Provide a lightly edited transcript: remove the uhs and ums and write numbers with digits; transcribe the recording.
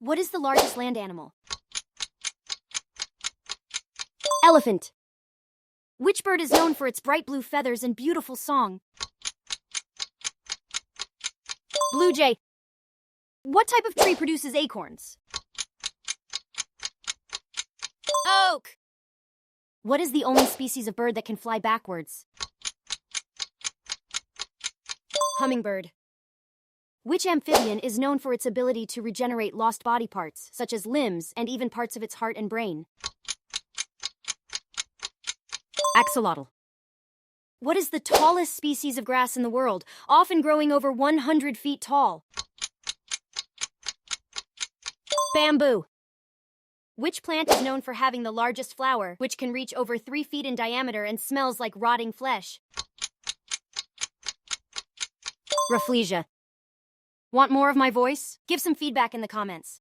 What is the largest land animal? Elephant. Which bird is known for its bright blue feathers and beautiful song? Blue jay. What type of tree produces acorns? Oak. What is the only species of bird that can fly backwards? Hummingbird. Which amphibian is known for its ability to regenerate lost body parts, such as limbs and even parts of its heart and brain? Axolotl. What is the tallest species of grass in the world, often growing over 100 feet tall? Bamboo. Which plant is known for having the largest flower, which can reach over 3 feet in diameter and smells like rotting flesh? Rafflesia. Want more of my voice? Give some feedback in the comments.